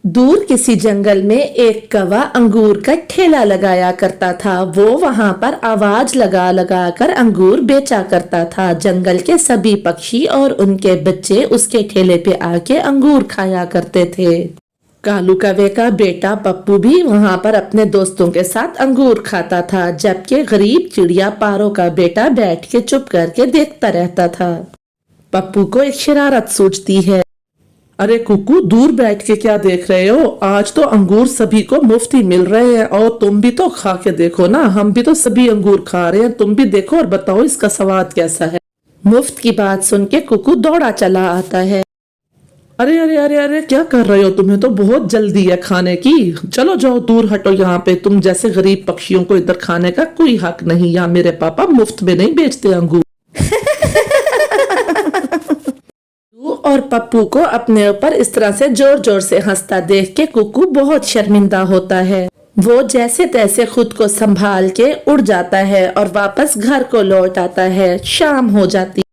दूर किसी जंगल में एक कौवा अंगूर का ठेला लगाया करता था। वो वहां पर आवाज लगा लगा कर अंगूर बेचा करता था। जंगल के सभी पक्षी और उनके बच्चे उसके ठेले पे आके अंगूर खाया करते थे। कालू कौवे का बेटा पप्पू भी वहां पर अपने दोस्तों के साथ अंगूर खाता था, जबकि गरीब चिड़िया पारो का बेटा बैठ के चुप करके देखता रहता था। पप्पू को एक शरारत सूझती है। अरे कुकू, दूर बैठ के क्या देख रहे हो? आज तो अंगूर सभी को मुफ्त ही मिल रहे हैं और तुम भी तो खा के देखो ना। हम भी तो सभी अंगूर खा रहे हैं, तुम भी देखो और बताओ इसका स्वाद कैसा है। मुफ्त की बात सुन के कुकू दौड़ा चला आता है। अरे अरे अरे अरे, क्या कर रहे हो? तुम्हें तो बहुत जल्दी है खाने की। चलो जाओ, दूर हटो यहाँ पे। तुम जैसे गरीब पक्षियों को इधर खाने का कोई हक नहीं। यहाँ मेरे पापा मुफ्त में नहीं बेचते अंगूर। और पप्पू को अपने ऊपर इस तरह से जोर जोर से हंसता देख के कुकू बहुत शर्मिंदा होता है। वो जैसे तैसे खुद को संभाल के उड़ जाता है और वापस घर को लौट आता है। शाम हो जाती।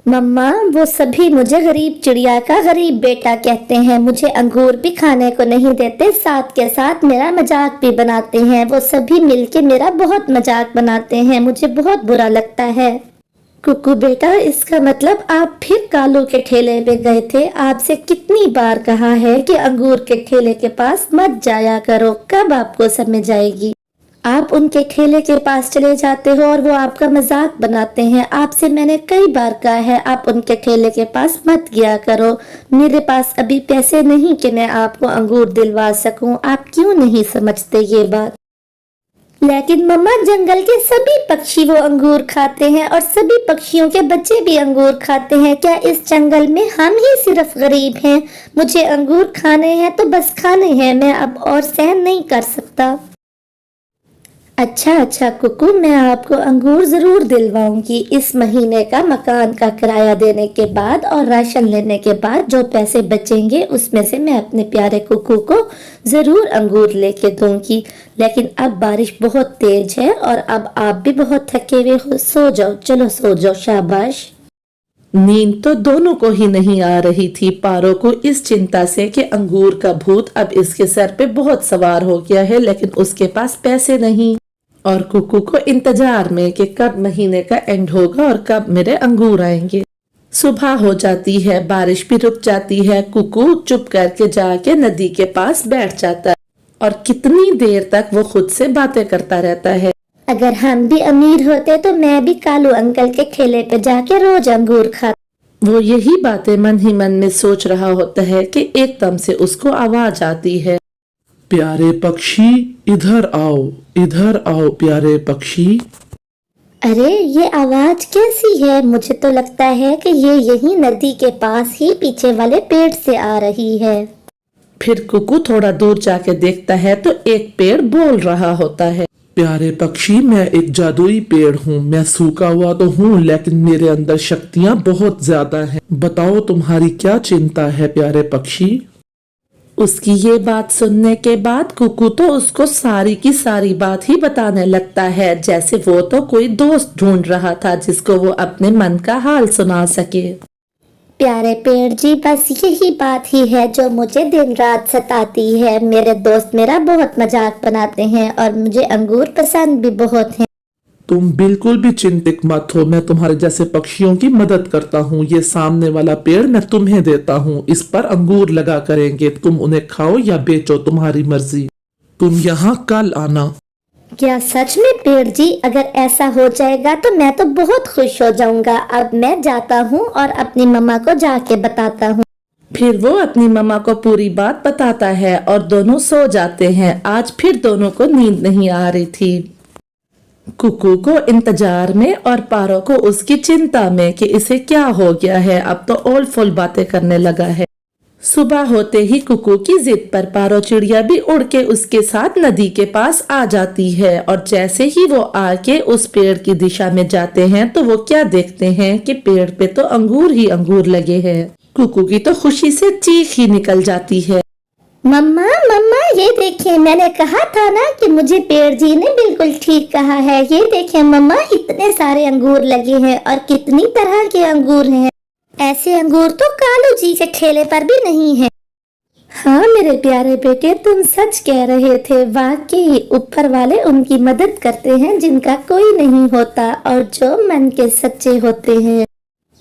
मम्मा, वो सभी मुझे गरीब चिड़िया का गरीब बेटा कहते हैं। मुझे अंगूर भी खाने को नहीं देते, साथ के साथ मेरा मजाक भी बनाते हैं। वो सभी मिलके मेरा बहुत मजाक बनाते हैं, मुझे बहुत बुरा लगता है। कुकू बेटा, इसका मतलब आप फिर कालू के ठेले पे गए थे। आपसे कितनी बार कहा है कि अंगूर के ठेले के पास मत जाया करो। कब आपको समझ आएगी? आप उनके ठेले के पास चले जाते हो और वो आपका मजाक बनाते हैं। आपसे मैंने कई बार कहा है आप उनके ठेले के पास मत गया करो। मेरे पास अभी पैसे नहीं कि मैं आपको अंगूर दिलवा सकूं। आप क्यों नहीं समझते ये बात? लेकिन मम्मा, जंगल के सभी पक्षी वो अंगूर खाते हैं और सभी पक्षियों के बच्चे भी अंगूर खाते हैं। क्या इस जंगल में हम ही सिर्फ गरीब हैं? मुझे अंगूर खाने हैं तो बस खाने हैं, मैं अब और सहन नहीं कर सकता। अच्छा कुकू, मैं आपको अंगूर जरूर दिलवाऊंगी। इस महीने का मकान का किराया देने के बाद और राशन लेने के बाद जो पैसे बचेंगे उसमें से मैं अपने प्यारे कुकू को जरूर अंगूर लेके दूंगी। लेकिन अब बारिश बहुत तेज है और अब आप भी बहुत थके हुए हो। सो जाओ, चलो सो जाओ, शाबाश। नींद तो दोनों को ही नहीं आ रही थी। पारो को इस चिंता से कि अंगूर का भूत अब इसके सर पे बहुत सवार हो गया है, लेकिन उसके पास पैसे नहीं। और कुकू को इंतजार में कि कब महीने का एंड होगा और कब मेरे अंगूर आएंगे। सुबह हो जाती है, बारिश भी रुक जाती है। कुकू चुप करके जाके नदी के पास बैठ जाता है और कितनी देर तक वो खुद से बातें करता रहता है। अगर हम भी अमीर होते तो मैं भी कालू अंकल के ठेले पे जाके रोज अंगूर खाता। वो यही बातें मन ही मन में सोच रहा होता है कि एकदम से उसको आवाज आती है। प्यारे पक्षी, इधर आओ प्यारे पक्षी। अरे, ये आवाज कैसी है? मुझे तो लगता है कि ये यही नदी के पास ही पीछे वाले पेड़ से आ रही है। फिर कुकू थोड़ा दूर जाके देखता है तो एक पेड़ बोल रहा होता है। प्यारे पक्षी, मैं एक जादुई पेड़ हूँ। मैं सूखा हुआ तो हूँ, लेकिन मेरे अंदर शक्तियाँ बहुत ज्यादा हैं। बताओ तुम्हारी क्या चिंता है प्यारे पक्षी? उसकी ये बात सुनने के बाद कुकू तो उसको सारी की सारी बात ही बताने लगता है, जैसे वो तो कोई दोस्त ढूंढ रहा था जिसको वो अपने मन का हाल सुना सके। प्यारे पेड़ जी, बस यही बात ही है जो मुझे दिन रात सताती है। मेरे दोस्त मेरा बहुत मजाक बनाते हैं और मुझे अंगूर पसंद भी बहुत हैं। तुम बिल्कुल भी चिंतित मत हो, मैं तुम्हारे जैसे पक्षियों की मदद करता हूँ। ये सामने वाला पेड़ मैं तुम्हें देता हूँ, इस पर अंगूर लगा करेंगे। तुम उन्हें खाओ या बेचो, तुम्हारी मर्जी। तुम यहाँ कल आना। क्या सच में पेड़ जी? अगर ऐसा हो जाएगा तो मैं तो बहुत खुश हो जाऊंगा। अब मैं जाता हूँ और अपनी मम्मा को जाके बताता हूँ। फिर वो अपनी मम्मा को पूरी बात बताता है और दोनों सो जाते हैं। आज फिर दोनों को नींद नहीं आ रही थी। कुकू को इंतजार में और पारो को उसकी चिंता में कि इसे क्या हो गया है। अब तो ओल फुल बातें करने लगा है। सुबह होते ही कुकू की जिद पर पारो चिड़िया भी उड़ के उसके साथ नदी के पास आ जाती है। और जैसे ही वो आके उस पेड़ की दिशा में जाते हैं तो वो क्या देखते हैं कि पेड़ पे तो अंगूर ही अंगूर लगे हैं। कुकू की तो खुशी से चीख ही निकल जाती है। मम्मा, ये देखिए, मैंने कहा था ना कि मुझे पेड़ जी ने बिल्कुल ठीक कहा है। ये देखिए मम्मा, इतने सारे अंगूर लगे हैं और कितनी तरह के अंगूर हैं। ऐसे अंगूर तो कालू जी के ठेले पर भी नहीं है। हाँ मेरे प्यारे बेटे, तुम सच कह रहे थे। वाकई ऊपर वाले उनकी मदद करते हैं जिनका कोई नहीं होता और जो मन के सच्चे होते हैं।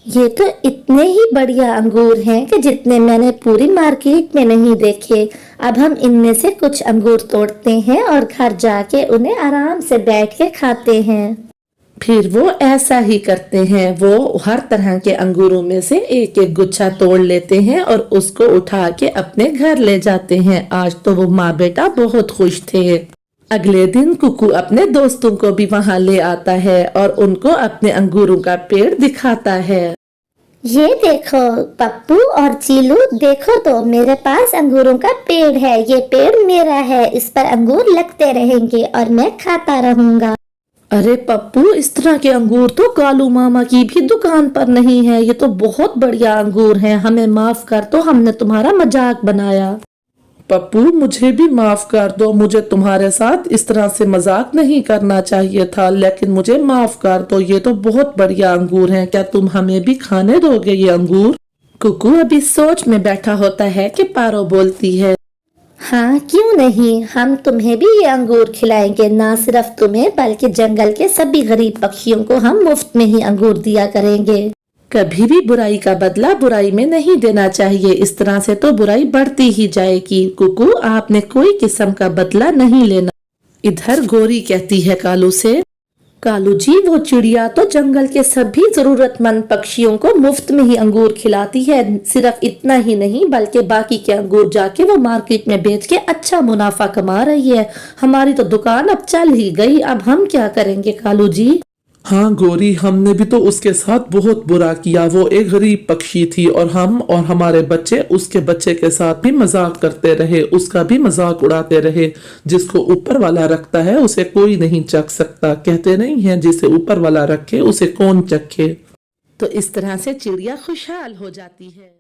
ये तो इतने ही बढ़िया अंगूर हैं कि जितने मैंने पूरी मार्केट में नहीं देखे। अब हम इनमें से कुछ अंगूर तोड़ते हैं और घर जाके उन्हें आराम से बैठ के खाते हैं। फिर वो ऐसा ही करते हैं। वो हर तरह के अंगूरों में से एक एक गुच्छा तोड़ लेते हैं और उसको उठा के अपने घर ले जाते हैं। आज तो वो माँ बेटा बहुत खुश थे। अगले दिन कुकू अपने दोस्तों को भी वहाँ ले आता है और उनको अपने अंगूरों का पेड़ दिखाता है। ये देखो पप्पू और चीलू, देखो तो मेरे पास अंगूरों का पेड़ है। ये पेड़ मेरा है, इस पर अंगूर लगते रहेंगे और मैं खाता रहूंगा। अरे पप्पू, इस तरह के अंगूर तो कालू मामा की भी दुकान पर नहीं है। ये तो बहुत बढ़िया अंगूर हैं। हमें माफ कर दो, हमने तुम्हारा मजाक बनाया। पप्पू मुझे भी माफ कर दो, मुझे तुम्हारे साथ इस तरह से मजाक नहीं करना चाहिए था, लेकिन मुझे माफ कर दो। ये तो बहुत बढ़िया अंगूर हैं, क्या तुम हमें भी खाने दोगे ये अंगूर? कुकू अभी सोच में बैठा होता है कि पारो बोलती है, हाँ क्यों नहीं, हम तुम्हें भी ये अंगूर खिलाएंगे। ना सिर्फ तुम्हें बल्कि जंगल के सभी गरीब पक्षियों को हम मुफ्त में ही अंगूर दिया करेंगे। कभी भी बुराई का बदला बुराई में नहीं देना चाहिए। इस तरह से तो बुराई बढ़ती ही जाएगी। कुकू, आपने कोई किस्म का बदला नहीं लेना। इधर गोरी कहती है कालू से, कालू जी, वो चिड़िया तो जंगल के सभी जरूरतमंद पक्षियों को मुफ्त में ही अंगूर खिलाती है। सिर्फ इतना ही नहीं बल्कि बाकी के अंगूर जाके वो मार्केट में बेच के अच्छा मुनाफा कमा रही है। हमारी तो दुकान अब चल ही गई। अब हम क्या करेंगे कालू जी? हाँ गोरी, हमने भी तो उसके साथ बहुत बुरा किया। वो एक गरीब पक्षी थी और हम और हमारे बच्चे उसके बच्चे के साथ भी मजाक करते रहे, उसका भी मजाक उड़ाते रहे। जिसको ऊपर वाला रखता है उसे कोई नहीं चख सकता। कहते नहीं है, जिसे ऊपर वाला रखे उसे कौन चखे। तो इस तरह से चिड़िया खुशहाल हो जाती है।